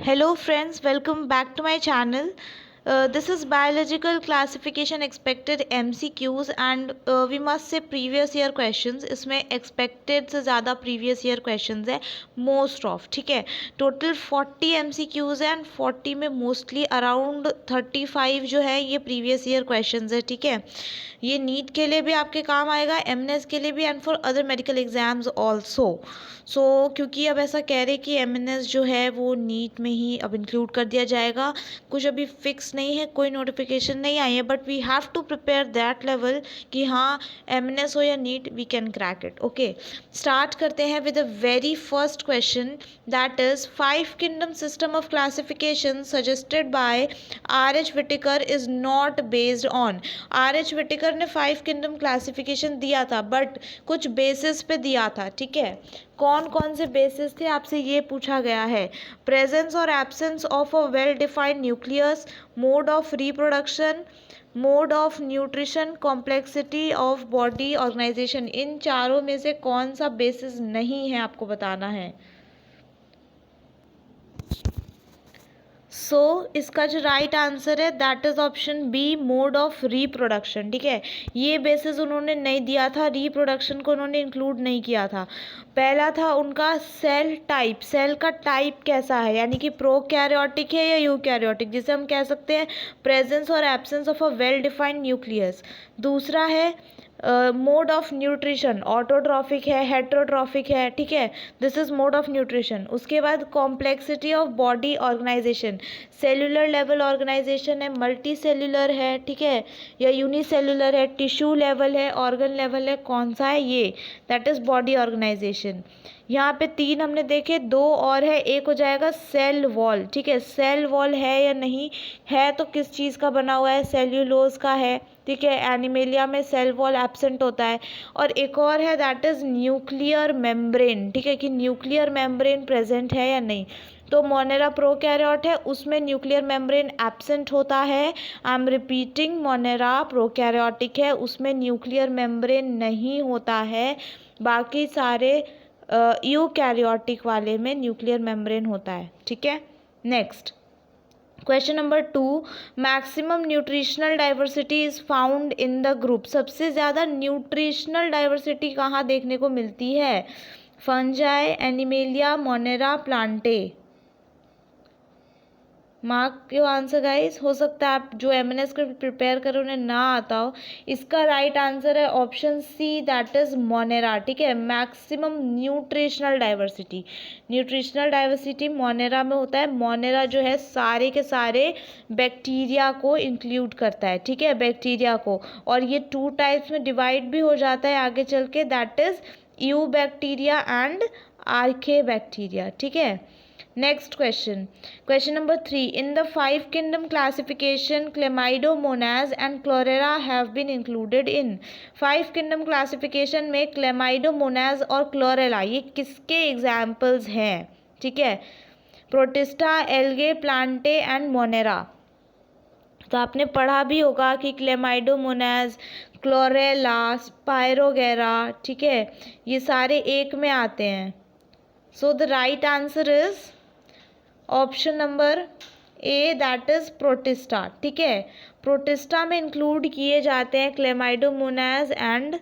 Hello friends, welcome back to my channel. This is biological classification expected MCQs and we must say previous year questions. इसमें expected से ज़्यादा previous year questions है most of, ठीक है. Total 40 MCQs है and 40 में mostly around 35 जो है ये previous year questions है, ठीक है. ये नीट के लिए भी आपके काम आएगा, एमएनएस के लिए भी and for other medical exams also. So क्योंकि अब ऐसा कह रहे कि एमएनएस जो है वो नीट में ही अब इंक्लूड कर दिया जाएगा. कुछ अभी फिक्स नहीं है, कोई नोटिफिकेशन नहीं आई है, but we have to prepare that level कि हाँ एमएनएस हो या NEET we can crack it. Okay, start करते हैं with the very first question, that is 5 kingdom system of classification suggested by R.H. Whittaker is not based on. R.H. Whittaker ने 5 kingdom classification दिया था but कुछ basis पे दिया था, ठीक है. कौन कौन से बेसिस थे आपसे ये पूछा गया है. प्रेजेंस और absence of a well defined nucleus, mode of reproduction, mode of nutrition, complexity of body organisation. इन चारों में से कौन सा बेसिस नहीं है आपको बताना है. सो इसका जो राइट आंसर है that is option B, mode of reproduction, ठीक है. ये बेसिस उन्होंने नहीं दिया था, रिप्रोडक्शन को उन्होंने इंक्लूड नहीं किया था. पहला था उनका सेल टाइप, सेल का टाइप कैसा है, यानी कि प्रोकैरियोटिक है या यूकैरियोटिक, जिसे हम कह सकते हैं प्रेजेंस और absence of a well defined nucleus. दूसरा है मोड ऑफ न्यूट्रिशन, ऑटोट्रॉफिक है, हेट्रोट्रॉफिक है, ठीक है. This is mode of nutrition. उसके बाद complexity of body organisation, cellular level organisation है, मल्टी सेलुलर है, ठीक है, या यूनिसेलुलर है, टिश्यू लेवल है, ऑर्गन लेवल है, कौन सा है ये, दैट इज बॉडी ऑर्गेनाइजेशन. यहाँ पे 3 हमने देखे, 2 और है, एक हो जाएगा सेल वॉल, ठीक है. सेल वॉल है या नहीं है तो किस चीज़ का बना हुआ है, सेल्यूलोज का है, ठीक है. एनिमेलिया में सेल वॉल एब्सेंट होता है. और एक और है दैट इज न्यूक्लियर मेम्ब्रेन, ठीक है, कि न्यूक्लियर मेम्ब्रेन प्रेजेंट है या नहीं. तो मोनेरा प्रोकैरियोट है, उसमें न्यूक्लियर मेम्ब्रेन एब्सेंट होता है. I am repeating, Monera prokaryotic है, उसमें न्यूक्लियर मेम्ब्रेन नहीं होता है. बाकी सारे यूकैरियोटिक वाले में न्यूक्लियर मेम्ब्रेन होता है, ठीक है. Next question number 2, maximum nutritional diversity is found in the group. सबसे ज़्यादा न्यूट्रिशनल डाइवर्सिटी कहाँ देखने को मिलती है, fungi, animalia, Monera, Plantae. Mark your answer guys. हो सकता है आप जो एमएनएस को प्रिपेयर करें उन्हें ना आता हो. इसका राइट आंसर है option C, that is Monera, ठीक है. Maximum nutritional diversity, nutritional diversity Monera में होता है. मोनेरा जो है सारे के सारे बैक्टीरिया को इंक्लूड करता है, ठीक है, बैक्टीरिया को. और ये 2 टाइप्स में डिवाइड भी हो जाता है आगे चल के, that is eubacteria and archaebacteria, ठीक है. Next question. Question number 3. In the 5 kingdom classification, Chlamydomonas and Chlorella have been included in. 5 kingdom classification में Chlamydomonas और Chlorella ये किसके examples हैं, ठीक है. Protista, Algae, Plantae and Monera. तो आपने पढ़ा भी होगा कि Chlamydomonas, Chlorella, Spirogyra, ठीक है, ये सारे एक में आते हैं. So the right answer is option number A, that is Protista, ठीक है. प्रोटिस्टा में इंक्लूड किए जाते हैं Chlamydomonas and,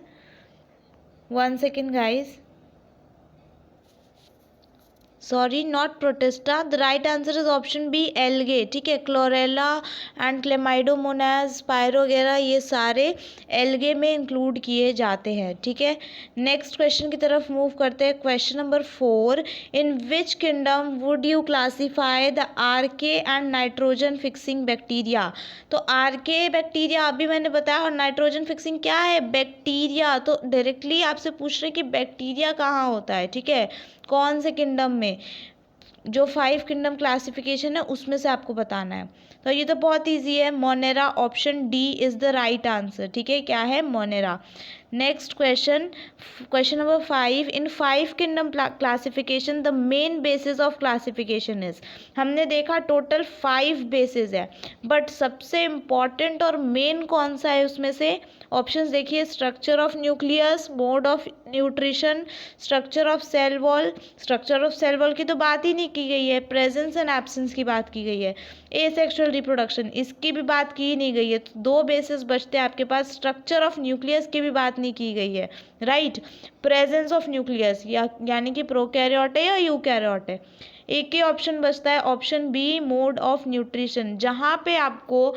1 second guys, sorry not Protista, the right answer is option B, algae, ठीक है. क्लोरेला एंड क्लेमाइडोमोनास, स्पायरोगेरा ये सारे एल्गे में इंक्लूड किए जाते हैं, ठीक है. नेक्स्ट क्वेश्चन की तरफ मूव करते हैं. Question number 4, in which kingdom would you classify the archae and nitrogen fixing bacteria. तो आर्के बैक्टीरिया अभी मैंने बताया, और नाइट्रोजन फिक्सिंग क्या है, बैक्टीरिया. तो डायरेक्टली आपसे पूछ रहे कि बैक्टीरिया कहाँ होता है, ठीक है, कौन से किंगडम में. जो 5 किंगडम क्लासिफिकेशन है उसमें से आपको बताना है. तो ये तो बहुत इजी है, Monera, option D is the right answer, ठीक है. क्या है, Monera. Next question, question number 5, in 5 kingdom classification the main basis of classification is. हमने देखा टोटल 5 बेसिस है, बट सबसे इम्पॉर्टेंट और मेन कौन सा है उसमें से? ऑप्शंस देखिए, structure of nucleus, mode of nutrition, structure of cell wall. Structure of cell wall की तो बात ही नहीं की गई है, प्रेजेंस एंड एब्सेंस की बात की गई है। एसेक्सुअल रिप्रोडक्शन, इसकी भी बात की नहीं गई है। तो 2 बेसिस बचते हैं आपके पास, स्ट्रक्चर ऑफ न्यूक्लियस की भी बात नहीं की गई है, राइट। प्रेजेंस ऑफ न्यूक्लियस यानी कि प्रोकैरियोट है या यूकैरियोट है। एक ही ऑप्शन बचता है, option B, mode of nutrition. जहाँ पे आपको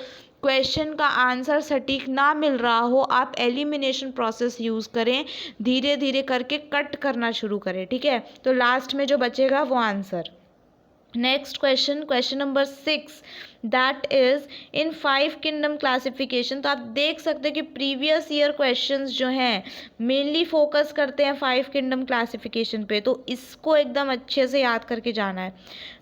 क्वेश्चन का आंसर सटीक ना मिल रहा हो, आप एलिमिनेशन प्रोसेस यूज़ करें, धीरे धीरे करके कट करना शुरू करें, ठीक है। तो लास्ट में जो बचेगा वो answer. Next question, question number 6, that is in 5 kingdom classification. तो आप देख सकते हैं कि प्रीवियस ईयर क्वेश्चंस जो हैं मेनली फोकस करते हैं 5 किंगडम क्लासिफिकेशन पे, तो इसको एकदम अच्छे से याद करके जाना है।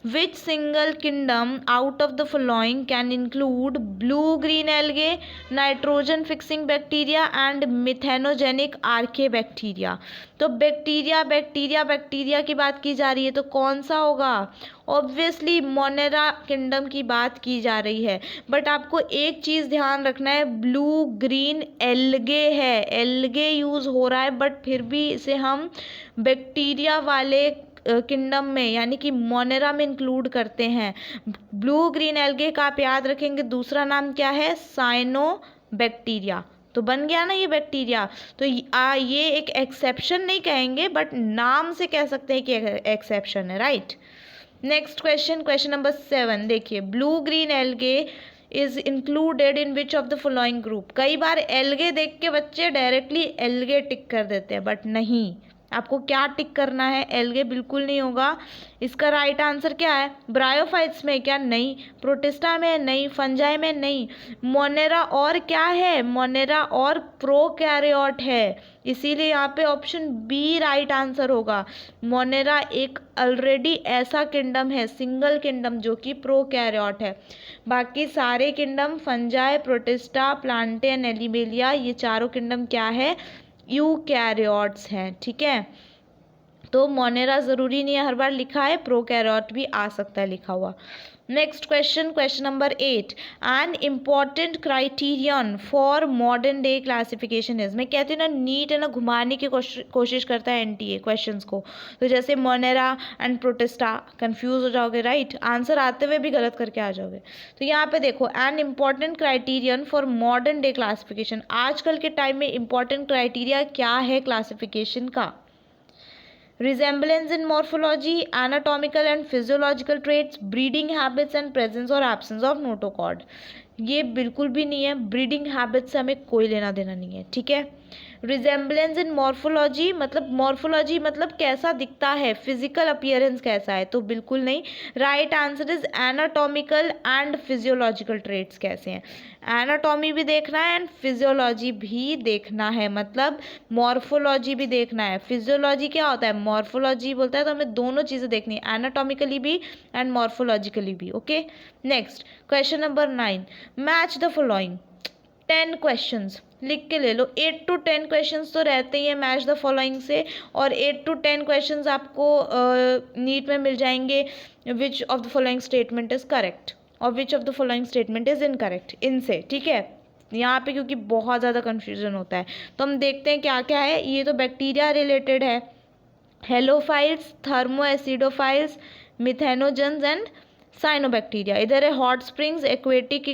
Which single kingdom out of the following can include blue green algae, nitrogen fixing bacteria and methanogenic archaebacteria. तो बैक्टीरिया की बात की जा रही है, तो कौन सा होगा? ऑब्वियसली मोनेरा किंगडम की बात की जा रही है। बट आपको एक चीज़ ध्यान रखना है, ब्लू ग्रीन एल्गे है, एल्गे यूज़ हो रहा है, बट फिर भी इसे हम बैक्टीरिया वाले किंगडम में यानी कि मोनेरा में इंक्लूड करते हैं। ब्लू ग्रीन एल्गे का आप याद रखेंगे, दूसरा नाम क्या है? Cyanobacteria. तो बन गया ना ये बैक्टीरिया। तो ये एक एक्सेप्शन नहीं कहेंगे, बट नाम से कह सकते हैं कि एक्सेप्शन है, right. Next question, question number 7 देखिए, blue green algae is included in which of the following group. कई बार एल्गे देख के बच्चे डायरेक्टली एल्गे टिक कर देते हैं, बट नहीं, आपको क्या टिक करना है? एल्गे बिल्कुल नहीं होगा। इसका राइट आंसर क्या है? ब्रायोफाइट्स में क्या? नहीं। प्रोटिस्टा में नहीं। फंजाई में नहीं। मोनेरा और क्या है? मोनेरा और प्रोकैरियोट है, इसीलिए यहाँ पे ऑप्शन बी राइट आंसर होगा। मोनेरा एक ऑलरेडी ऐसा किंगडम है, सिंगल किंगडम, जो कि प्रोकैरियोट है। बाकी सारे किंगडम फंजाई, प्रोटिस्टा, प्लांटेन, एलिबेलिया, ये चारों किंगडम क्या है? यूकैरियोट्स हैं, ठीक है। तो मोनेरा ज़रूरी नहीं है हर बार लिखा है, प्रोकैरियोट भी आ सकता है लिखा हुआ। Next question, question number 8, an important criterion for modern day classification is. मैं कहती हूँ ना, नीट है ना घुमाने की कोशिश करता है एनटीए क्वेश्चंस को। तो जैसे मोनेरा एंड प्रोटिस्टा, कंफ्यूज हो जाओगे, राइट, आंसर आते हुए भी गलत करके आ जाओगे। तो यहाँ पे देखो, an important criterion for modern day classification. आजकल के टाइम में इम्पॉर्टेंट क्राइटेरिया क्या है क्लासिफिकेशन का? resemblance in morphology, anatomical and physiological traits, breeding habits and presence or absence of notochord। ये बिल्कुल भी नहीं है, ब्रीडिंग हैबिट से हमें कोई लेना देना नहीं है, ठीक है। रिजेम्बलेंस इन मॉर्फोलॉजी मतलब कैसा दिखता है, फिजिकल अपीयरेंस कैसा है, तो बिल्कुल नहीं। Right answer is anatomical and physiological traits कैसे हैं। एनाटॉमी भी देखना है एंड फिजियोलॉजी भी देखना है, मतलब मॉर्फोलॉजी भी देखना है। फिजियोलॉजी क्या होता है? मॉर्फोलॉजी बोलता है, तो हमें दोनों चीज़ें देखनी है, एनाटॉमिकली भी एंड मॉर्फोलॉजिकली भी, okay. Next question number 9, match the following. 10 questions लिख के ले लो, 8 to 10 क्वेश्चंस तो रहते ही हैं मैच द फॉलोइंग से, और 8 to 10 क्वेश्चंस आपको नीट में मिल जाएंगे। Which of the following statement is correct और which of the following statement is incorrect, इनसे, ठीक है। यहाँ पे क्योंकि बहुत ज़्यादा कन्फ्यूजन होता है, तो हम देखते हैं क्या क्या है। ये तो बैक्टीरिया रिलेटेड है, halophiles, thermo acidophiles, methanogens and cyanobacteria. इधर है hot springs, aquatic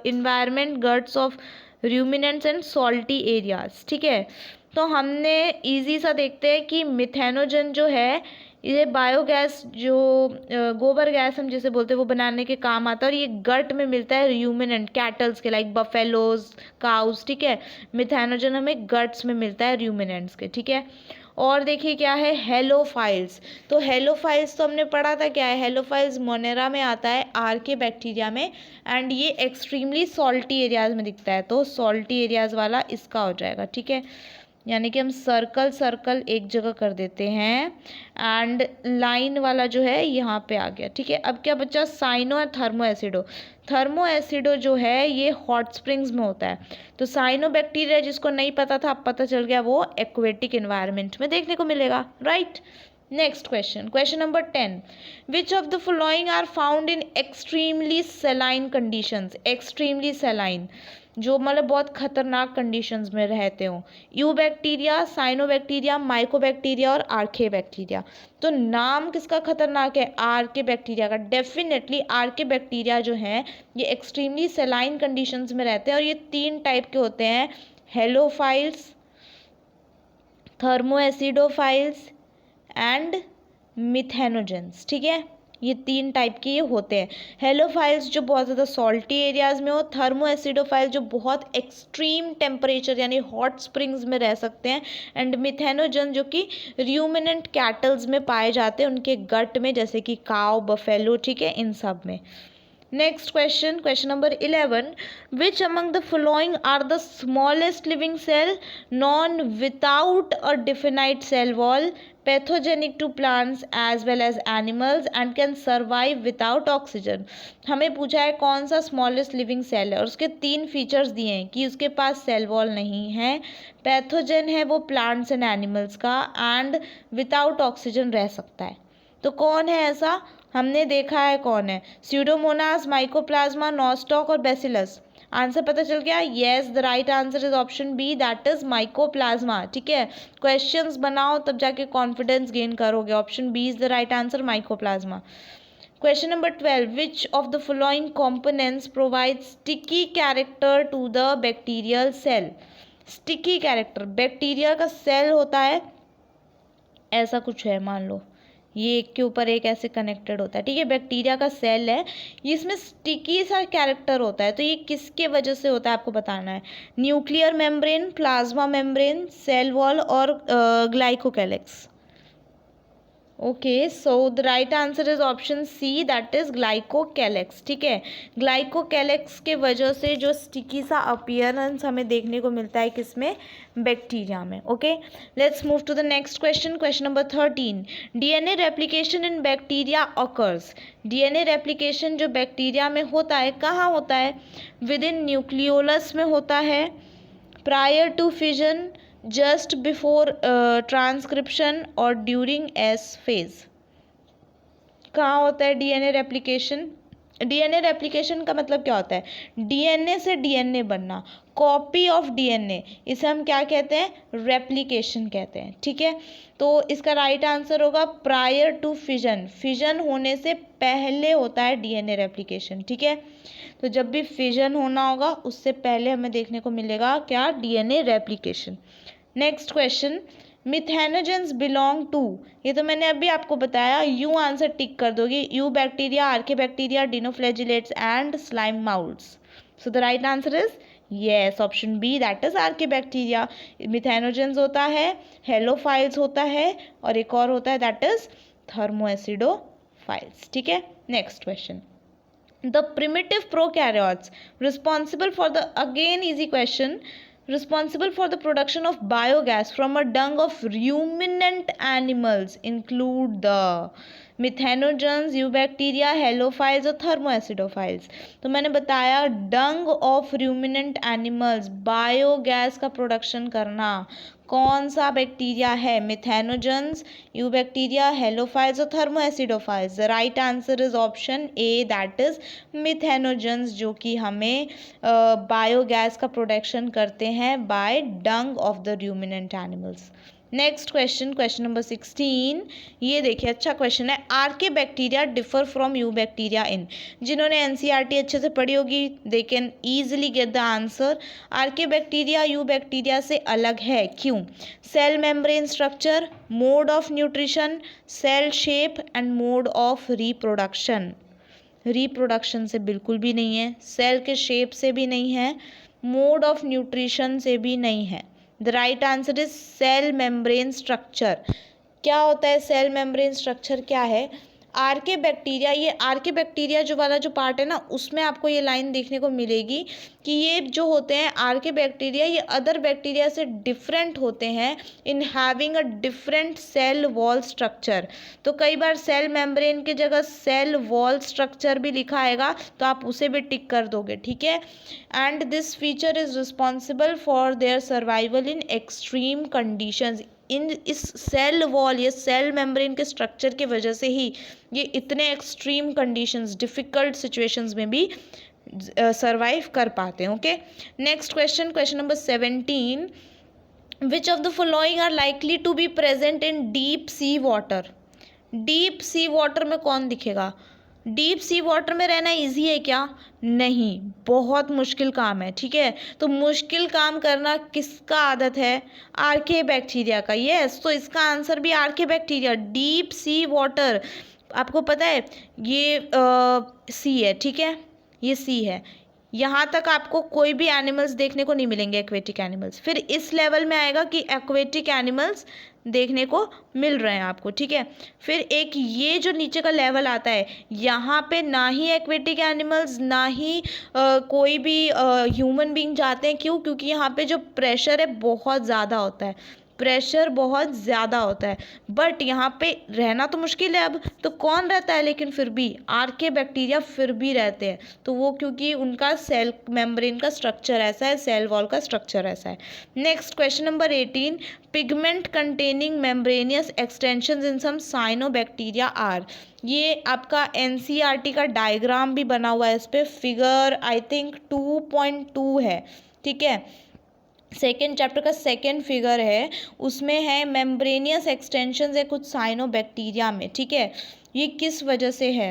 environment, guts of ruminants and salty areas, ठीक है। तो हमने इजी सा देखते हैं कि मिथेनोजन जो है, ये बायोगैस, जो गोबर गैस हम जिसे बोलते हैं, वो बनाने के काम आता है, और ये गट में मिलता है रूमिनेंट, कैटल्स के, लाइक बफेलोज, काउज, ठीक है। मिथेनोजन हमें गट्स में मिलता है रूमिनेंट्स के, ठीक है। और देखिए क्या है, हेलोफाइल्स। तो हेलोफाइल्स तो हमने पढ़ा था क्या है, हेलोफाइल्स मोनेरा में आता है, आर्के बैक्टीरिया में, एंड ये एक्सट्रीमली सॉल्टी एरियाज में दिखता है, तो सॉल्टी एरियाज वाला इसका हो जाएगा, ठीक है। यानी कि हम सर्कल सर्कल एक जगह कर देते हैं एंड लाइन वाला जो है यहाँ पे आ गया। ठीक है, अब क्या बचा, साइनो और थर्मो एसिडो। थर्मो एसिडो जो है ये हॉट स्प्रिंग्स में होता है। तो साइनो बैक्टीरिया जिसको नहीं पता था अब पता चल गया, वो एक्वेटिक एनवायरनमेंट में देखने को मिलेगा, right. Next question, question number 10, which of the following are found in extremely saline conditions. Extremely saline जो मतलब बहुत खतरनाक कंडीशंस में रहते हो, eubacteria, cyanobacteria, mycobacteria और आर्के बैक्टीरिया। तो नाम किसका खतरनाक है, आर्के बैक्टीरिया का। डेफिनेटली आर्के बैक्टीरिया जो हैं ये एक्सट्रीमली सेलाइन कंडीशंस में रहते हैं और ये 3 टाइप के होते हैं, हेलोफाइल्स, थर्मोएसिडोफाइल्स एंड मिथेनोजेंस। ठीक है, ये 3 टाइप के ये होते हैं। हेलोफाइल्स जो बहुत ज़्यादा सॉल्टी एरियाज़ में हो, थर्मोएसिडोफाइल्स जो बहुत एक्सट्रीम टेम्परेचर यानी हॉट स्प्रिंग्स में रह सकते हैं, एंड मिथेनोजन जो कि र्यूमिनेंट कैटल्स में पाए जाते हैं, उनके गट में, जैसे कि काव, बफेलो, ठीक है, इन सब में। Next question, question number 11, which among the following are the smallest living cell known without a definite cell wall, pathogenic to plants as well as animals and can survive without oxygen. हमें पूछा है कौन सा smallest living cell है और उसके 3 features दिए हैं कि उसके पास सेल वॉल नहीं है, पैथोजन है वो प्लांट्स एंड एनिमल्स का, एंड विदाउट ऑक्सीजन रह सकता है। तो कौन है ऐसा, हमने देखा है कौन है, स्यूडोमोनास, माइकोप्लाज्मा, नॉस्टॉक और बेसिलस। आंसर पता चल गया, yes the right answer is option B, that is Mycoplasma. ठीक है, क्वेश्चंस बनाओ तब जाके कॉन्फिडेंस गेन करोगे। Option B is the right answer, Mycoplasma. Question number 12, which of the following components provide sticky character to the bacterial cell. Sticky character, bacteria का cell होता है ऐसा कुछ है, मान लो ये एक के ऊपर एक ऐसे कनेक्टेड होता है, ठीक है, बैक्टीरिया का सेल है, ये इसमें स्टिकी सा कैरेक्टर होता है। तो ये किसके वजह से होता है आपको बताना है, nuclear membrane, plasma membrane, cell wall और glycocalyx. Okay, so the right answer is option C, that is glycocalyx. ठीक है, ग्लाइकोकैलिक्स के वजह से जो स्टिकी सा अपीयरेंस हमें देखने को मिलता है किसमें, बैक्टीरिया में। Okay, let's move to the next question, question number 13, DNA replication in bacteria occurs. DNA replication जो बैक्टीरिया में होता है कहाँ होता है, विद इन न्यूक्लियोलस में होता है, prior to fission, just before transcription और ड्यूरिंग एस फेज। कहाँ होता है डीएनए रेप्लिकेशन। डीएनए रेप्लिकेशन का मतलब क्या होता है, डीएनए से डीएनए बनना, कॉपी ऑफ डीएनए, इसे हम क्या कहते हैं, रेप्लिकेशन कहते हैं। ठीक है, तो इसका राइट आंसर होगा प्रायर टू फिजन। फिजन होने से पहले होता है डीएनए रेप्लिकेशन। ठीक है, तो जब भी फिजन होना होगा उससे पहले हमें देखने को मिलेगा क्या, DNA replication. Next question, methanogens belong to, ये तो मैंने अभी आपको बताया, यू आंसर टिक कर दोगे, eubacteria, archaebacteria, dinoflagellates and slime moulds. So the right answer is yes, option B, that is archaebacteria. Methanogens होता है, हेलोफाइल्स होता है और एक और होता है दैट इज थर्मोएसिडोफाइल्स। ठीक है, next question, the primitive prokaryotes responsible for the, again easy question, responsible for the production of biogas from a dung of ruminant animals include the methanogens, eubacteria, halophiles और थर्मोएसिडोफाइल्स। तो मैंने बताया dung of ruminant animals, biogas का production करना कौन सा bacteria है, methanogens, eubacteria, halophiles और thermoacidophiles. The right answer is option A, that is methanogens, जो कि हमें बायोगैस का प्रोडक्शन करते हैं by dung of the ruminant animals. Next question, question number 16, ये देखिए अच्छा क्वेश्चन है, archaebacteria differ from eubacteria in. जिन्होंने एनसीईआरटी अच्छे से पढ़ी होगी they can easily get the answer. Archaebacteria eubacteria से अलग है, क्यों, cell membrane structure, mode of nutrition, cell shape and mode of reproduction. Reproduction से बिल्कुल भी नहीं है, सेल के शेप से भी नहीं है, मोड ऑफ न्यूट्रिशन से भी नहीं है। The right answer is cell membrane structure. क्या होता है सेल मेम्ब्रेन स्ट्रक्चर, क्या है, आर्के बैक्टीरिया, ये आर्के बैक्टीरिया जो वाला जो पार्ट है ना, उसमें आपको ये लाइन देखने को मिलेगी कि ये जो होते हैं आर्के बैक्टीरिया, ये अदर बैक्टीरिया से डिफरेंट होते हैं in having a different cell wall structure. तो कई बार सेल मेम्ब्रेन की जगह सेल वॉल स्ट्रक्चर भी लिखा आएगा, तो आप उसे भी टिक कर दोगे, ठीक है। And this feature is responsible for their survival in extreme conditions. इस सेल वॉल या सेल मेम्ब्रेन के स्ट्रक्चर की वजह से ही ये इतने एक्सट्रीम कंडीशंस, डिफ़िकल्ट सिचुएशंस में भी सर्वाइव कर पाते हैं। Okay, next question, question number 17, which of the following are likely to be present in deep sea water. Deep sea water में कौन दिखेगा? डीप सी वाटर में रहना इजी है क्या? नहीं, बहुत मुश्किल काम है, ठीक है। तो मुश्किल काम करना किसका आदत है? आर्के बैक्टीरिया का। यस, तो इसका आंसर भी आर्के बैक्टीरिया। डीप सी वाटर, आपको पता है ये सी है, ठीक है, ये सी है। यहाँ तक आपको कोई भी एनिमल्स देखने को नहीं मिलेंगे, एक्वेटिक एनिमल्स। फिर इस लेवल में आएगा कि एक्वेटिक एनिमल्स देखने को मिल रहे हैं आपको, ठीक है। फिर एक ये जो नीचे का लेवल आता है, यहाँ पे ना ही एक्वेटिक एनिमल्स ना ही कोई भी ह्यूमन बीइंग जाते हैं। क्यों? क्योंकि यहाँ पे जो प्रेशर है बहुत ज़्यादा होता है, प्रेशर बहुत ज़्यादा होता है। बट यहाँ पे रहना तो मुश्किल है। अब तो कौन रहता है? लेकिन फिर भी आर्के बैक्टीरिया फिर भी रहते हैं। तो वो क्योंकि उनका सेल मेम्ब्रेन का स्ट्रक्चर ऐसा है, सेल वॉल का स्ट्रक्चर ऐसा है। Next question number 18, pigment containing membranous extensions in some cyanobacteria are. ये आपका एनसीईआरटी का डायग्राम भी बना हुआ है, इस पर फिगर आई थिंक 2.2 है, ठीक है। सेकेंड चैप्टर का सेकेंड फिगर है, उसमें है मेम्ब्रेनियस एक्सटेंशंस है कुछ साइनोबैक्टीरिया में, ठीक है। ये किस वजह से है?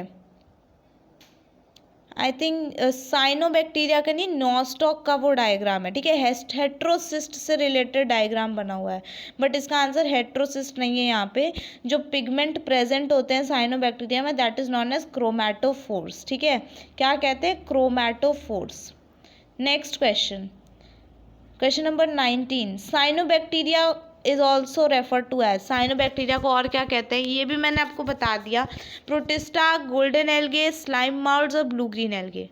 आई थिंक साइनोबैक्टीरिया का नहीं, नॉस्टॉक का वो डायग्राम है, ठीक है। हेट्रोसिस्ट से रिलेटेड डायग्राम बना हुआ है, बट इसका आंसर हेट्रोसिस्ट नहीं है। यहाँ पे जो पिगमेंट प्रेजेंट होते हैं साइनोबैक्टीरिया में, that is known as chromatophores, ठीक है। क्या कहते हैं? Chromatophores. Next question, question number 19, cyanobacteria is also refer to as. Cyanobacteria को और क्या कहते हैं? ये भी मैंने आपको बता दिया। Protista, golden algae, slime moulds और blue green algae.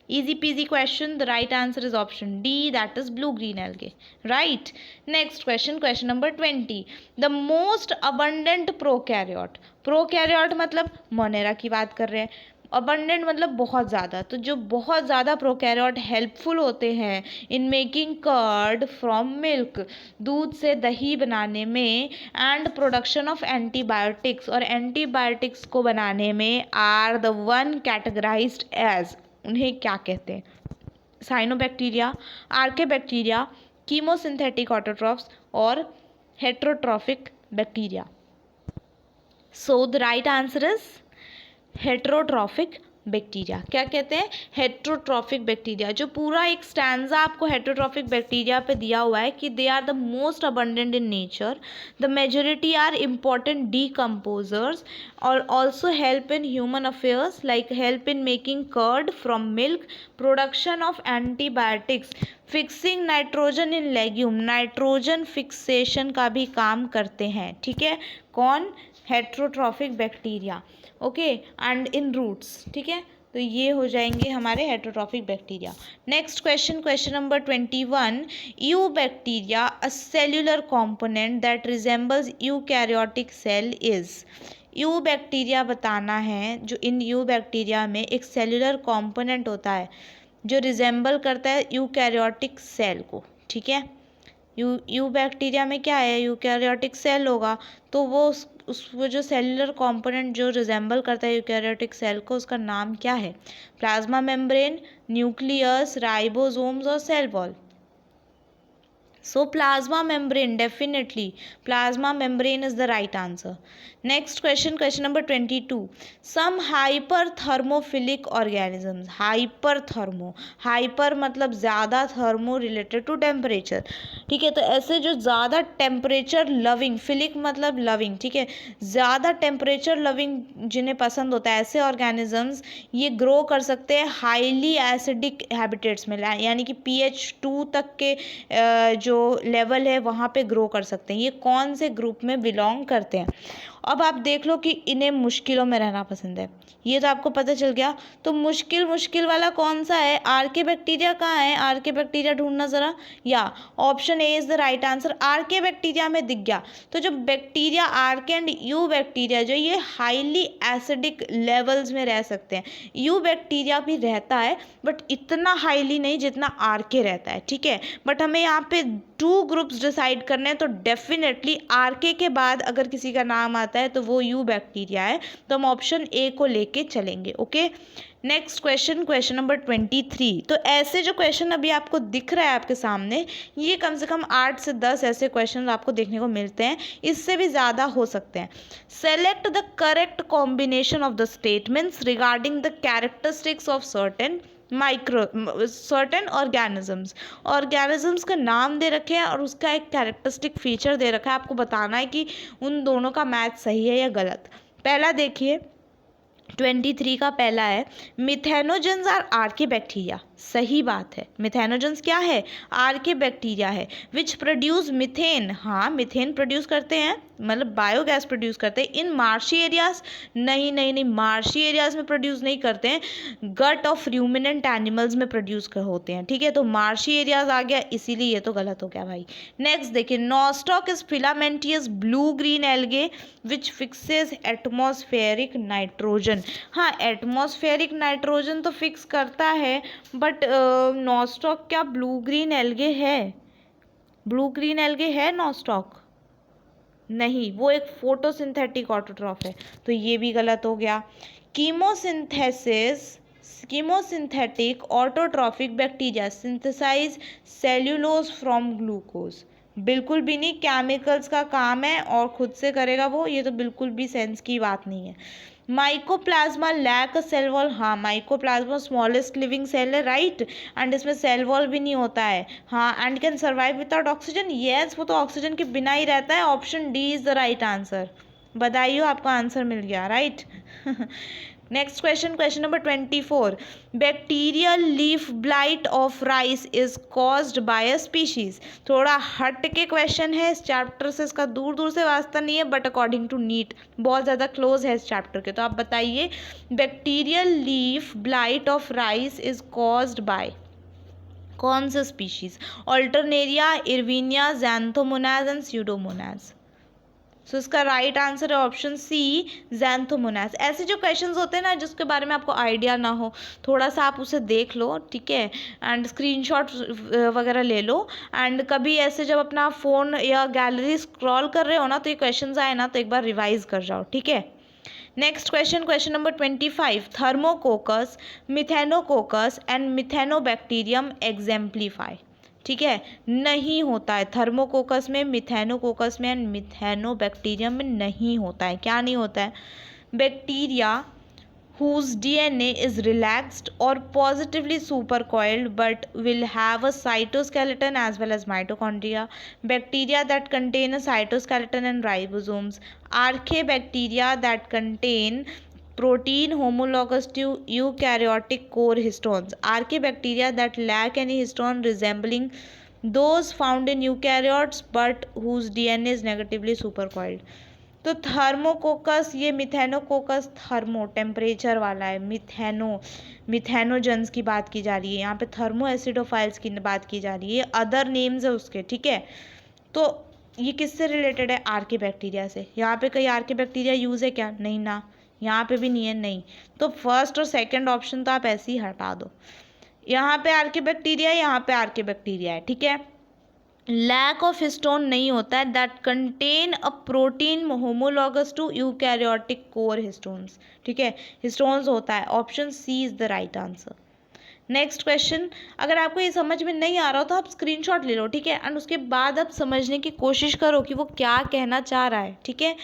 easy peasy question. The right answer is option D, that is blue green algae, right? Next question, question number 20, the most abundant prokaryote मतलब Monera की बात कर रहे हैं। Abundant मतलब बहुत ज़्यादा, तो जो बहुत ज़्यादा प्रोकैरियोट हेल्पफुल होते हैं in making curd from milk, दूध से दही बनाने में, एंड प्रोडक्शन ऑफ एंटीबायोटिक्स, और एंटीबायोटिक्स को बनाने में, are the one categorised as, उन्हें क्या कहते हैं? साइनोबैक्टीरिया, आर्केबैक्टीरिया, कीमोसिंथेटिक ऑटोट्रॉफ्स और heterotrophic bacteria. So the right answer is heterotrophic bacteria. क्या कहते हैं? Heterotrophic bacteria. जो पूरा एक स्टैंजा आपको हेट्रोट्रॉफिक बैक्टीरिया पे दिया हुआ है कि they are the most abundant in nature, the majority are important decomposers और also help in human affairs, like help in making curd from milk, production of antibiotics, fixing nitrogen in legume, nitrogen fixation का भी काम करते हैं, ठीक है। कौन? Heterotrophic bacteria, okay, and in roots, ठीक है। तो ये हो जाएंगे हमारे heterotrophic bacteria. Next question, question number 21, eubacteria a cellular component that resembles eukaryotic cell is. Eubacteria बताना है, जो इन यू बैक्टीरिया में एक सेल्यूलर कॉम्पोनेंट होता है जो रिजेंबल करता है यूकैरियोटिक सेल को, ठीक है। यू बैक्टीरिया में क्या है? यूकैरियोटिक सेल होगा, तो वो वो जो सेलुलर कंपोनेंट जो रिजेंबल करता है यूकैरियोटिक सेल को, उसका नाम क्या है? प्लाज्मा मेम्ब्रेन, न्यूक्लियस, राइबोसोम्स और cell wall. So plasma membrane, definitely plasma membrane is the right answer. Next question, question number 22, some hyperthermophilic organisms, hyperthermo, hyper मतलब ज़्यादा, thermo related to temperature, ठीक है। तो ऐसे जो ज़्यादा टेम्परेचर लविंग, फिलिक मतलब लविंग, ठीक है, ज़्यादा टेम्परेचर लविंग जिन्हें पसंद होता है, ऐसे ऑर्गेनिजम्स ये ग्रो कर सकते हैं हाईली एसिडिक हैबिटेट्स में, यानी कि pH 2 तक के जो लेवल है वहाँ पे ग्रो कर सकते हैं। ये कौन से ग्रुप में बिलोंग करते हैं? अब आप देख लो कि इन्हें मुश्किलों में रहना पसंद है, ये तो आपको पता चल गया। तो मुश्किल वाला कौन सा है, आर्के बैक्टीरिया कहाँ है, आर्के बैक्टीरिया ढूंढना ज़रा, या option A is the right answer. Archaebacteria में दिख गया। तो जो bacteria archae and eubacteria जो ये हाईली एसिडिक लेवल्स में रह सकते हैं। यू बैक्टीरिया भी रहता है बट इतना हाईली नहीं जितना आर्के रहता है, ठीक है। बट हमें यहाँ पे 2 ग्रुप्स डिसाइड करने हैं, तो डेफिनेटली आरके के बाद अगर किसी का नाम आता है तो वो यू बैक्टीरिया है, तो हम ऑप्शन ए को लेके चलेंगे। Okay, next question, question number 23। तो ऐसे जो क्वेश्चन अभी आपको दिख रहा है आपके सामने, ये कम से कम 8 से 10 ऐसे क्वेश्चन आपको देखने को मिलते हैं, इससे भी ज़्यादा हो सकते हैं। Select the correct combination of the statements regarding the characteristics of certain organisms का नाम दे रखे हैं और उसका एक कैरेक्टरिस्टिक फीचर दे रखा है। आपको बताना है कि उन दोनों का मैच सही है या गलत। पहला देखिए, 23 का पहला है, मिथेनोजेंस आर आर्के बैक्टीरिया। सही बात है, मिथेनोजेंस क्या है, आर्के बैक्टीरिया है। विच प्रोड्यूस मिथेन, हाँ मिथेन प्रोड्यूस करते हैं, मतलब बायोगैस प्रोड्यूस करते हैं। इन मार्शी एरियाज, नहीं, मार्शी एरियाज में प्रोड्यूस नहीं करते हैं, गट ऑफ र्यूमिनेंट एनिमल्स में प्रोड्यूस होते हैं, ठीक है। तो मार्शी एरियाज आ गया, इसीलिए ये तो गलत हो गया भाई। नेक्स्ट देखिए, nostoc is filamentous blue green algae which fixes atmospheric nitrogen. हाँ, एटमॉस्फेरिक नाइट्रोजन तो फिक्स करता है, बट नॉस्टॉक क्या ब्लू ग्रीन एल्गे है, ब्लू ग्रीन एल्गे है नॉस्टॉक? नहीं, वो एक फोटोसिंथेटिक ऑटोट्रॉफ है, तो ये भी गलत हो गया। Chemosynthetic autotrophic bacteria synthesise cellulose from glucose. बिल्कुल भी नहीं, केमिकल्स का काम है और खुद से करेगा वो, ये तो बिल्कुल भी सेंस की बात नहीं है। Mycoplasma lack a cell wall, हाँ माइकोप्लाज्मा स्मॉलेस्ट लिविंग सेल है, राइट, एंड इसमें सेल वॉल भी नहीं होता है। हाँ, and can survive without oxygen, yes वो तो ऑक्सीजन के बिना ही रहता है। Option D is the right answer. बधाई हो, आपका आंसर मिल गया, right. Next question, question number 24। Bacterial leaf blight of rice is caused bye a species. थोड़ा हट के क्वेश्चन है, इस चैप्टर से इसका दूर दूर से वास्ता नहीं है, बट अकॉर्डिंग टू नीट बहुत ज़्यादा क्लोज है इस चैप्टर के। तो आप बताइए, bacterial leaf blight of rice is caused by कौन सा species? Alternaria, Erwinia, Xanthomonas and Pseudomonas. So इसका राइट आंसर है ऑप्शन सी, ज़ैंथोमोनास। ऐसे जो क्वेश्चंस होते हैं ना जिसके बारे में आपको आइडिया ना हो, थोड़ा सा आप उसे देख लो, ठीक है, एंड स्क्रीनशॉट वगैरह ले लो, एंड कभी ऐसे जब अपना फ़ोन या गैलरी स्क्रॉल कर रहे हो ना, तो ये क्वेश्चंस आए ना तो एक बार रिवाइज कर जाओ, ठीक है। Next question, question number 25। Thermococcus, Methanococcus and Methanobacterium exemplify. ठीक है, नहीं होता है थर्मोकोकस में, मिथेनोकोकस में एंड मिथेनोबैक्टीरियम में नहीं होता है। क्या नहीं होता है? Bacteria whose DNA is relaxed or positively supercoiled but will have a cytoskeleton as well as mitochondria. Bacteria that contain a cytoskeleton and ribosomes. Archaebacteria that contain protein homologous to eukaryotic core histones. Archaebacteria that lack any histone resembling those found in eukaryotes but whose DNA is negatively supercoiled. तो थर्मोकोकस, ये मिथेनोकोकस thermo temperature वाला है, methanogens की बात की जा रही है यहाँ पे, थर्मो एसिडोफाइल्स की बात की जा रही है, अदर नेम्स है उसके, ठीक है। तो ये किससे रिलेटेड है? आर्के बैक्टीरिया से। यहाँ पे कहीं आर्के बैक्टीरिया यूज़ है क्या? नहीं ना, यहाँ पे भी नहीं है, नहीं। तो फर्स्ट और सेकेंड ऑप्शन तो आप ऐसे ही हटा दो। यहाँ पे आर्के बैक्टीरिया है, यहाँ पे आर्के बैक्टीरिया है, ठीक है। लैक ऑफ हिस्टोन नहीं होता है, that contain a protein homologous to eukaryotic core histones, ठीक है, हिस्टोन्स होता है। Option C is the right answer. Next question, अगर आपको ये समझ में नहीं आ रहा हो तो आप स्क्रीनशॉट ले लो, ठीक है, एंड उसके बाद आप समझने की कोशिश करो कि वो क्या कहना चाह रहा है, ठीक है।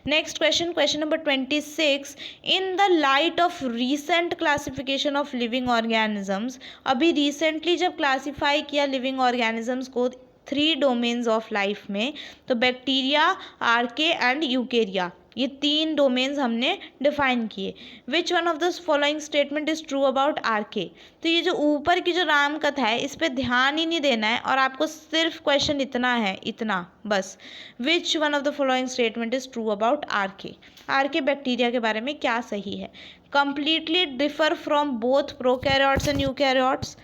Next question, question number 26। In the light of recent classification of living organisms, अभी रिसेंटली जब क्लासीफाई किया लिविंग ऑर्गेनिजम्स को 3 डोमेन्स ऑफ लाइफ में, तो बैक्टीरिया, आर्के एंड यूकेरिया, ये 3 डोमेन्स हमने डिफाइन किए। Which one of the following statement is true about archaea. तो ये जो ऊपर की जो राम कथा है इस पर ध्यान ही नहीं देना है और आपको सिर्फ क्वेश्चन इतना है, इतना बस। Which one of the following statement is true about archaea. Archaebacteria के बारे में क्या सही है। Completely differ from both prokaryotes and eukaryotes.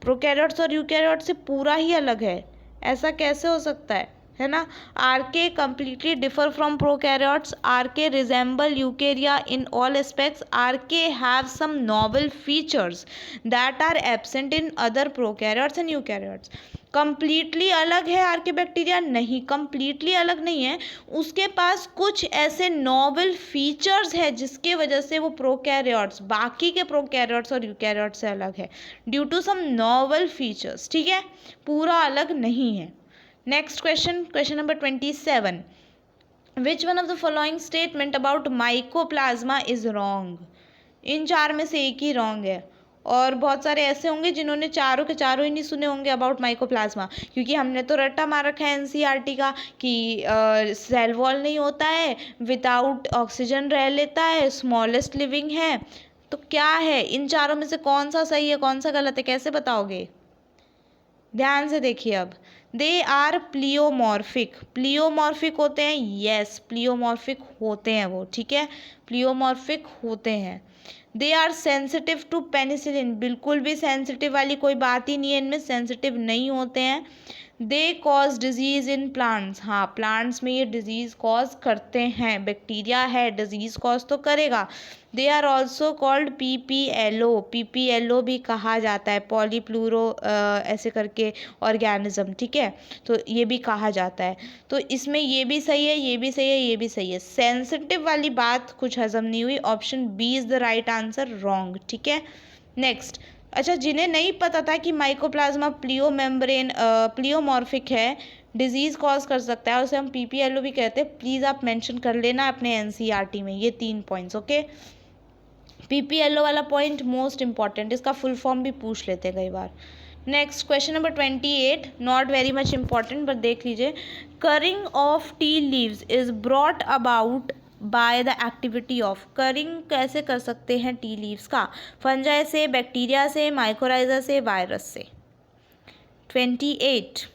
Prokaryotes और यूकैरियोट्स से पूरा ही अलग है, ऐसा कैसे हो सकता है ना। Archaea completely differ from prokaryotes. Archaea resemble eukarya in all aspects. Archaea have some novel features that are absent in other prokaryotes and eukaryotes. Completely अलग है आरके बैक्टीरिया, नहीं कंप्लीटली अलग नहीं है, उसके पास कुछ ऐसे नॉवल फीचर्स है जिसके वजह से वो प्रोकैरियोट्स, बाकी के प्रोकैरियोट्स और यूकैरियोट्स से अलग है, due to some novel features, ठीक है, पूरा अलग नहीं है। Next question, question number 27। Which one of the following statement about mycoplasma is wrong. इन चार में से एक ही रॉन्ग है और बहुत सारे ऐसे होंगे जिन्होंने चारों के चारों ही नहीं सुने होंगे अबाउट माइकोप्लाज्मा, क्योंकि हमने तो रट्टा मार रखा है एनसीईआरटी का कि सेल वॉल नहीं होता है, विदाउट ऑक्सीजन रह लेता है, स्मॉलेस्ट लिविंग है। तो क्या है इन चारों में से कौन सा सही है कौन सा गलत है, कैसे बताओगे। ध्यान से देखिए अब। They are pleomorphic. प्लियोमॉर्फिक होते हैं, यस प्लियोमॉर्फिक होते हैं वो, ठीक है, प्लियोमॉर्फिक होते हैं। They are sensitive to penicillin. बिल्कुल भी सेंसिटिव वाली कोई बात ही नहीं है, इनमें सेंसिटिव नहीं होते हैं। They cause disease in plants. हाँ प्लांट्स में ये डिजीज कॉज करते हैं, बैक्टीरिया है डिजीज कॉज तो करेगा। They are also called PPLO। PPLO भी कहा जाता है, पॉलीप्लूरो ऐसे करके ऑर्गेनिज्म, ठीक है, तो ये भी कहा जाता है। तो इसमें ये भी सही है, ये भी सही है, ये भी सही है। सेंसिटिव वाली बात कुछ हजम नहीं हुई, option B is the right answer, wrong, ठीक है। नेक्स्ट, अच्छा जिन्हें नहीं पता था कि माइकोप्लाज्मा प्लियोमॉर्फिक है, डिजीज़ कॉज कर सकता है, उसे हम PPLO भी कहते हैं, प्लीज़ आप मेंशन कर लेना अपने एनसीईआरटी में ये 3 पॉइंट्स, ओके। PPLO वाला पॉइंट मोस्ट इंपॉर्टेंट, इसका फुल फॉर्म भी पूछ लेते हैं कई बार। Next question number 28, not very much important but देख लीजिए। Curing of tea leaves is brought about by the activity of. Curing कैसे कर सकते हैं टी लीव्स का, फंजाई से, बैक्टीरिया से, माइकोराइजा से, वायरस से। 28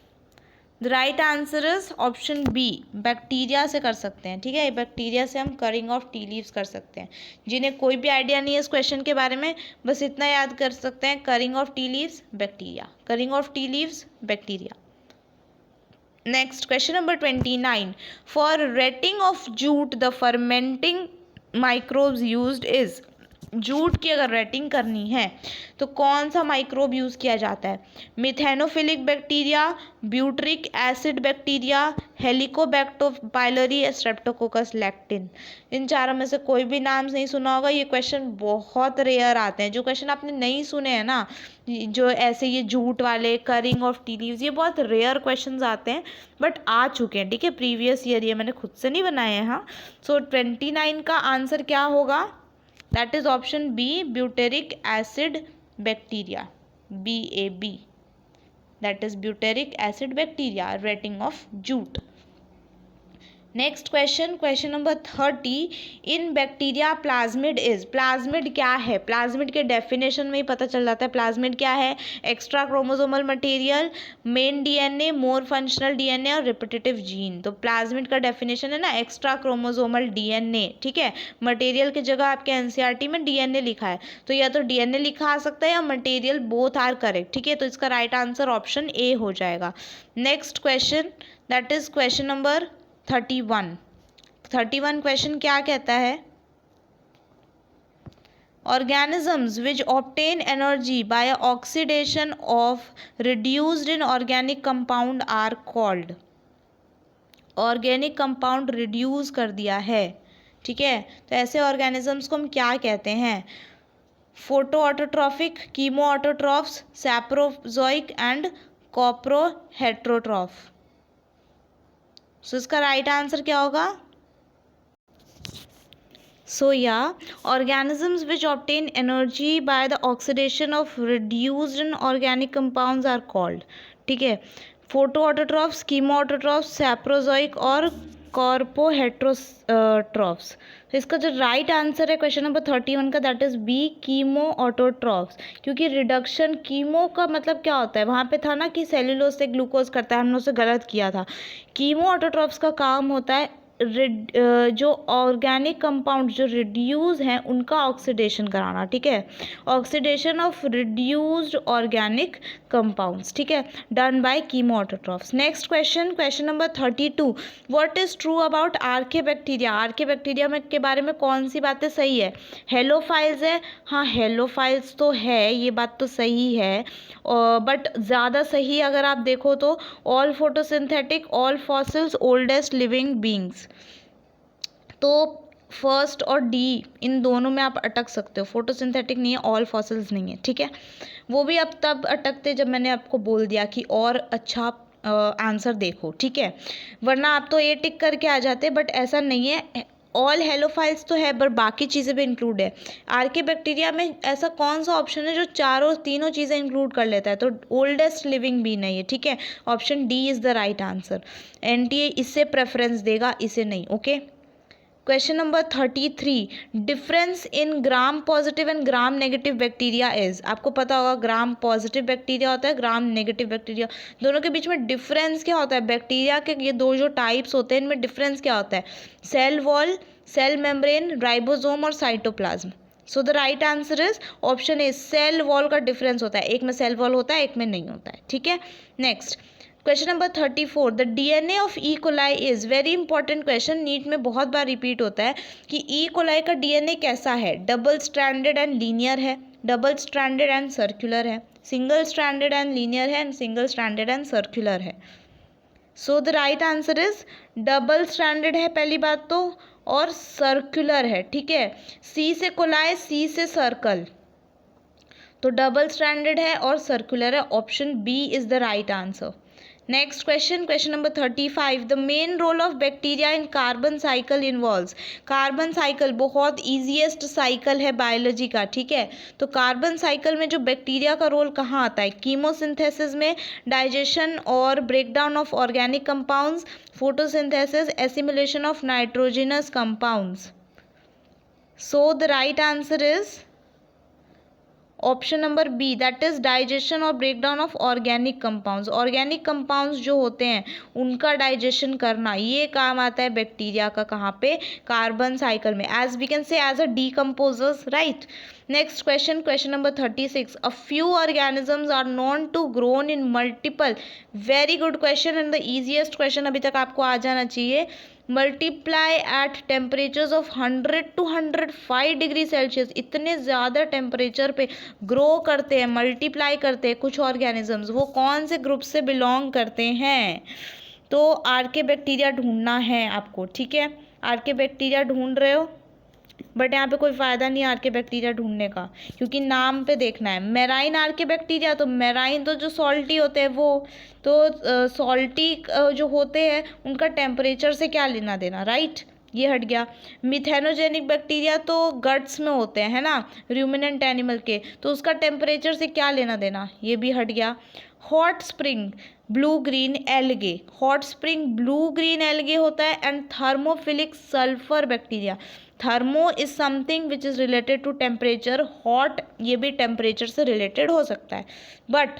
the right answer is option B, bacteria से कर सकते हैं, ठीक है, बैक्टीरिया से हम करिंग ऑफ टी लीव्स कर सकते हैं। जिन्हें कोई भी आइडिया नहीं है इस क्वेश्चन के बारे में, बस इतना याद कर सकते हैं, curing of tea leaves bacteria, curing of tea leaves bacteria. Next question number 29, for retting of jute the fermenting microbes used is. Jute की अगर रेटिंग करनी है तो कौन सा माइक्रोब यूज़ किया जाता है। Methanophilic bacteria, butyric acid bacteria, Helicobacter pylori, Streptococcus lactin. इन चारों में से कोई भी नाम नहीं सुना होगा, ये क्वेश्चन बहुत रेयर आते हैं। जो क्वेश्चन आपने नहीं सुने हैं ना, जो ऐसे ये जूट वाले, करिंग ऑफ टी लीव्स, ये बहुत रेयर क्वेश्चंस आते हैं बट आ चुके हैं, ठीक है, प्रीवियस ईयर, ये मैंने खुद से नहीं बनाए हैं। हाँ, सो 29 का आंसर क्या होगा, that is option B, butyric acid bacteria, BAB, that is butyric acid bacteria, rating of jute. Next question, question number 30, in bacteria plasmid is. Plasmid क्या है, प्लाज्मिड के डेफिनेशन में ही पता चल जाता है प्लाज्मिड क्या है। Extra chromosomal material, main DNA, मोर फंक्शनल DNA और रिपीटेटिव जीन। तो प्लाज्मिड का डेफिनेशन है ना एक्स्ट्रा क्रोमोसोमल DNA, ठीक है, मटेरियल की जगह आपके एनसीईआरटी में DNA लिखा है, तो या तो DNA लिखा आ सकता है या मटेरियल, बोथ आर करेक्ट, ठीक है, तो इसका राइट आंसर ऑप्शन ए हो जाएगा। Next question, that is question number 31 question क्या कहता है, organisms which obtain energy by oxidation of reduced in organic compound are called। Organic compound reduce कर दिया है, ठीक है, तो ऐसे ऑर्गेनिजम्स को हम क्या कहते हैं। Photoautotrophic, chemoautotrophs, saprozoic and coproheterotroph. So इसका राइट आंसर क्या होगा। सो या organisms which obtain energy by the oxidation of reduced inorganic compounds are called, ठीक है, photoautotrophs, chemoautotrophs, saprozoic और कार्पोहेट्रोट्रॉफ्स। तो इसका जो राइट आंसर है क्वेश्चन नंबर 31 का, that is B, chemoautotrophs. क्योंकि रिडक्शन कीमो का मतलब क्या होता है, वहाँ पे था ना कि सेल्यूलोज से ग्लूकोज करता है, हमने उसे गलत किया था। कीमो ऑटोट्रॉफ्स का काम होता है जो ऑर्गेनिक कंपाउंड जो रिड्यूस हैं उनका ऑक्सीडेशन कराना, ठीक है, oxidation of reduced organic compounds, ठीक है, done by chemoautotrophs. Next question, question number 32, what is true about archaebacteria. Archaebacteria में के बारे में कौन सी बातें सही है। हेलोफाइल्स है, हाँ हेलोफाइल्स तो है, ये बात तो सही है, बट ज़्यादा सही अगर आप देखो तो all photosynthetic, all fossils, oldest living beings. तो फर्स्ट और डी इन दोनों में आप अटक सकते हो, फोटोसिंथेटिक नहीं है, ऑल फॉसिल्स नहीं है, ठीक है। वो भी अब तब अटकते जब मैंने आपको बोल दिया कि और अच्छा आंसर देखो, ठीक है, वरना आप तो ए टिक करके आ जाते, बट ऐसा नहीं है। ऑल हेलोफाइल्स तो है पर बाकी चीज़ें भी इंक्लूड है। आर्के बैक्टीरिया में ऐसा कौन सा ऑप्शन है जो तीनों चीज़ें इंक्लूड कर लेता है, तो ओल्डेस्ट लिविंग बीन है ये, ठीक है, option D is the right answer. NTA इससे प्रेफरेंस देगा, इसे नहीं, okay. Question number 33, difference in gram positive and gram negative bacteria is. आपको पता होगा ग्राम पॉजिटिव बैक्टीरिया होता है, ग्राम नेगेटिव बैक्टीरिया, दोनों के बीच में डिफरेंस क्या होता है। बैक्टीरिया के ये दो जो टाइप्स होते हैं इनमें डिफरेंस क्या होता है, cell wall, cell membrane, ribosome और cytoplasm. So the right answer is option A, cell wall का डिफरेंस होता है, एक में सेल वॉल होता है एक में नहीं होता है, ठीक है। Next question number 34, the DNA of E coli is, very important question, NEET में बहुत बार रिपीट होता है कि ई कोलाई का डीएनए कैसा है। डबल स्ट्रैंडेड एंड लीनियर है, डबल स्ट्रैंडेड एंड सर्कुलर है, सिंगल स्ट्रैंडेड एंड लीनियर है, and single stranded and circular है। So the right answer is double stranded है पहली बात तो, और सर्कुलर है, ठीक है। सी से कोलाई, सी से सर्कल, तो डबल स्ट्रैंडेड है और सर्कुलर है, option B is the right answer. Next question, question number 35, the main role of bacteria in carbon cycle involves. Carbon cycle बहुत ईजीएस्ट साइकिल है बायोलॉजी का, ठीक है। तो कार्बन साइकिल में जो बैक्टीरिया का रोल कहाँ आता है, कीमोसिंथेसिस में, डाइजेशन और breakdown of organic compounds, photosynthesis, assimilation of nitrogenous compounds. So the right answer is option number B, that is digestion और breakdown of organic compounds. Organic compounds जो होते हैं उनका डाइजेशन करना, ये काम आता है बैक्टीरिया का, कहाँ पे, कार्बन साइकिल में, as we can say as a decomposers, right. Next question, question number 36, a few organisms are known to grown in multiple, very good question and the easiest question अभी तक आपको आ जाना चाहिए, multiply at temperatures of 100 to 105 degree Celsius, इतने ज़्यादा temperature पे grow करते हैं, मल्टीप्लाई करते हैं कुछ ऑर्गेनिजम्स, वो कौन से ग्रुप से बिलोंग करते हैं। तो आर्के बैक्टीरिया ढूंढना है आपको, ठीक है, आर्के बैक्टीरिया ढूंढ रहे हो, बट यहाँ पे कोई फ़ायदा नहीं है आर्के बैक्टीरिया ढूंढने का, क्योंकि नाम पे देखना है। मेराइन आर्के बैक्टीरिया, तो मेराइन तो जो सॉल्टी होते हैं वो तो सॉल्टी जो होते हैं उनका टेम्परेचर से क्या लेना देना, राइट, ये हट गया। मिथेनोजेनिक बैक्टीरिया तो गट्स में होते हैं, है ना, रूमिनेंट एनिमल के, तो उसका टेम्परेचर से क्या लेना देना, ये भी हट गया। Hot spring blue green algae, hot spring blue green algae होता है, and thermophilic sulphur bacteria, thermo is something which is related to temperature, hot ये भी टेम्परेचर से रिलेटेड हो सकता है, बट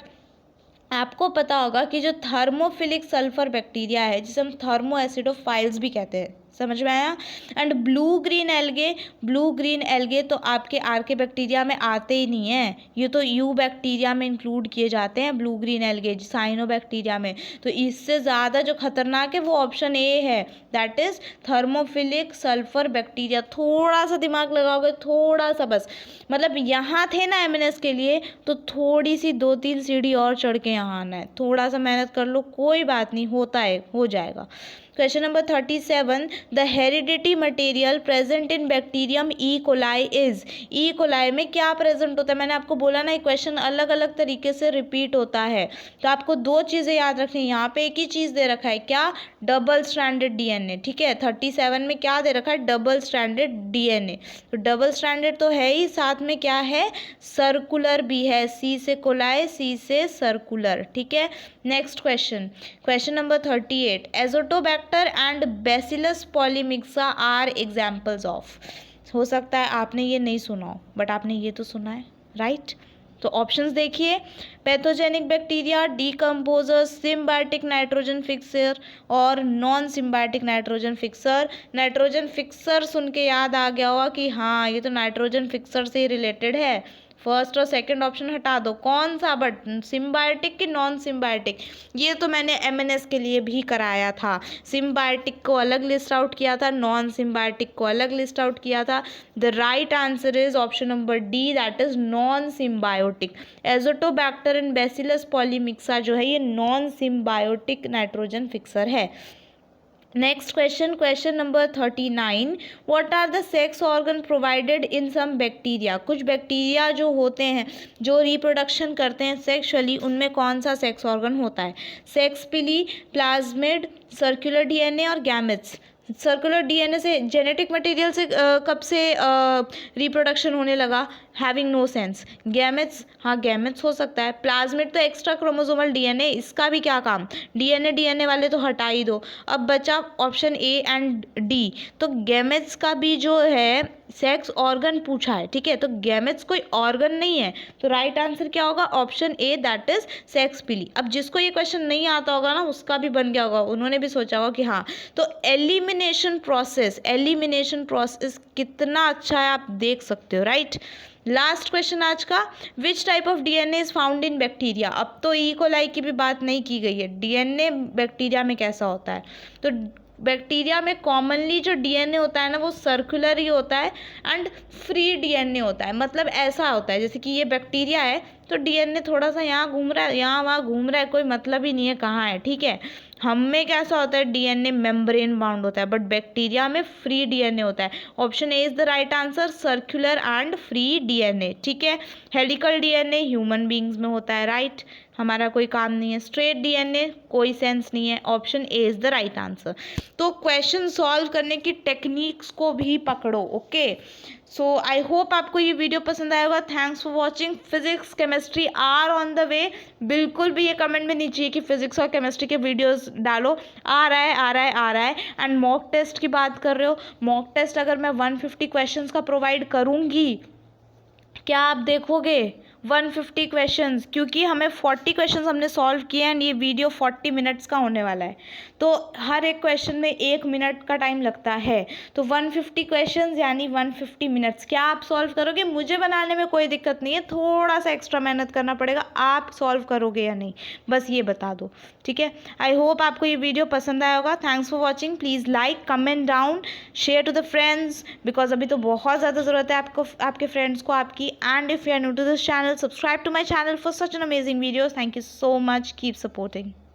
आपको पता होगा कि जो थर्मोफिलिक सल्फर बैक्टीरिया है जिसे हम थर्मो एसिडोफाइल्स भी कहते हैं, समझ में आया। And blue green algae, blue green algae तो आपके आर्के बैक्टीरिया में आते ही नहीं हैं, ये तो यू बैक्टीरिया में इंक्लूड किए जाते हैं blue green algae, cyanobacteria में। तो इससे ज़्यादा जो खतरनाक है वो ऑप्शन ए है, that is thermophilic sulphur bacteria. थोड़ा सा दिमाग लगाओगे, थोड़ा सा बस, मतलब यहाँ थे ना एमएनएस के लिए, तो थोड़ी सी 2-3 सीढ़ी और चढ़ के यहाँ आना है, थोड़ा सा मेहनत कर लो, कोई बात नहीं, होता है, हो जाएगा। Question number 37, the heredity material present in bacterium E coli is. E coli में क्या प्रेजेंट होता है, मैंने आपको बोला ना, क्वेश्चन अलग अलग तरीके से रिपीट होता है, तो आपको दो चीज़ें याद रखनी है। यहाँ पे एक ही चीज़ दे रखा है, क्या, डबल स्ट्रैंडेड डीएनए, ठीक है। 37 में क्या दे रखा है, डबल स्ट्रैंडेड डीएनए, तो डबल स्ट्रैंडेड तो है ही, साथ में क्या है, सर्कुलर भी है, सी से कोलाई, सी से सर्कुलर, ठीक है। Next question, question number 38, Azotobacter Azotobacter and Bacillus polymyxa are examples of. हो सकता है आपने ये नहीं सुना हो, बट आपने ये तो सुना है, राइट? तो ऑप्शंस देखिए, pathogenic bacteria, decomposer, symbiotic nitrogen fixer और non symbiotic nitrogen fixer. Nitrogen fixer सुन के याद आ गया होगा कि हाँ ये तो नाइट्रोजन फिक्सर से ही रिलेटेड है। फर्स्ट और सेकंड ऑप्शन हटा दो, कौन सा, बट सिम्बायोटिक की नॉन सिम्बायोटिक, ये तो मैंने एमएनएस के लिए भी कराया था। सिम्बायोटिक को अलग लिस्ट आउट किया था, नॉन सिम्बायोटिक को अलग लिस्ट आउट किया था। The right answer is option number D, that is non symbiotic. Azotobacter and Bacillus polymyxa जो है ये नॉन सिम्बायोटिक नाइट्रोजन फिक्सर है। Next question, question number 39, what are the sex organ provided in some bacteria. कुछ bacteria जो होते हैं जो reproduction करते हैं सेक्सुअली, उनमें कौन सा सेक्स ऑर्गन होता है? Sex pili, plasmid, circular DNA और गैमेट्स। सर्कुलर डीएनए से, जेनेटिक मटेरियल से कब से रिप्रोडक्शन होने लगा? Having no sense. गैमेट्स, हाँ गैमेट्स हो सकता है। प्लाज्मिड तो एक्स्ट्रा क्रोमोसोमल डीएनए, इसका भी क्या काम? डीएनए वाले तो हटा ही दो। अब बचा ऑप्शन ए एंड डी। तो गैमेट्स का भी जो है सेक्स ऑर्गन पूछा है, ठीक है, तो गैमेट्स कोई ऑर्गन नहीं है, तो राइट आंसर क्या होगा? Option A, that is sex पिली। अब जिसको ये क्वेश्चन नहीं आता होगा ना, उसका भी बन गया होगा, उन्होंने भी सोचा होगा कि हाँ। तो एलिमिनेशन प्रोसेस कितना अच्छा है आप देख सकते हो, राइट? लास्ट क्वेश्चन आज का, which type of DNA is found in bacteria. अब तो ई कोलाई की भी बात नहीं की गई है, डीएनए बैक्टीरिया में कैसा होता है? तो बैक्टीरिया में कॉमनली जो डीएनए होता है ना, वो सर्कुलर ही होता है एंड फ्री डीएनए होता है। मतलब ऐसा होता है जैसे कि ये बैक्टीरिया है तो डीएनए थोड़ा सा यहाँ घूम रहा है, यहाँ वहाँ घूम रहा है, कोई मतलब ही नहीं है कहाँ है, ठीक है। हम में कैसा होता है? डीएनए मेम्ब्रेन बाउंड होता है, बट बैक्टीरिया में फ्री डीएनए होता है। Option A is the right answer, circular and free DNA, ठीक है। हेलिकल डीएनए ह्यूमन बींग्स में होता है, राइट, हमारा कोई काम नहीं है। स्ट्रेट डीएनए कोई सेंस नहीं है, option A is the right answer. तो क्वेश्चन सॉल्व करने की टेक्निक्स को भी पकड़ो, ओके। सो आई होप आपको ये वीडियो पसंद आया होगा। Thanks for watching. Physics chemistry are on the way. बिल्कुल भी ये कमेंट में नहीं चाहिए कि फिजिक्स और केमिस्ट्री के वीडियोस डालो, आ रहा है। एंड मॉक टेस्ट की बात कर रहे हो, मॉक टेस्ट अगर मैं 150 क्वेश्चंस का प्रोवाइड करूँगी, क्या आप देखोगे 150 क्वेश्चंस? क्योंकि हमें 40 क्वेश्चंस हमने सॉल्व किए एंड ये वीडियो 40 मिनट्स का होने वाला है, तो हर एक क्वेश्चन में 1 मिनट का टाइम लगता है। तो 150 क्वेश्चंस यानी 150 मिनट्स, क्या आप सॉल्व करोगे? मुझे बनाने में कोई दिक्कत नहीं है, थोड़ा सा एक्स्ट्रा मेहनत करना पड़ेगा, आप सॉल्व करोगे या नहीं बस ये बता दो, ठीक है। आई होप आपको ये वीडियो पसंद आया होगा। Thanks for watching. Please like, comment down, share to the friends, because अभी तो बहुत ज़्यादा ज़रूरत है आपको, आपके फ्रेंड्स को आपकी। And if you are new to this channel, subscribe to my channel for such an amazing videos. Thank you so much. Keep supporting.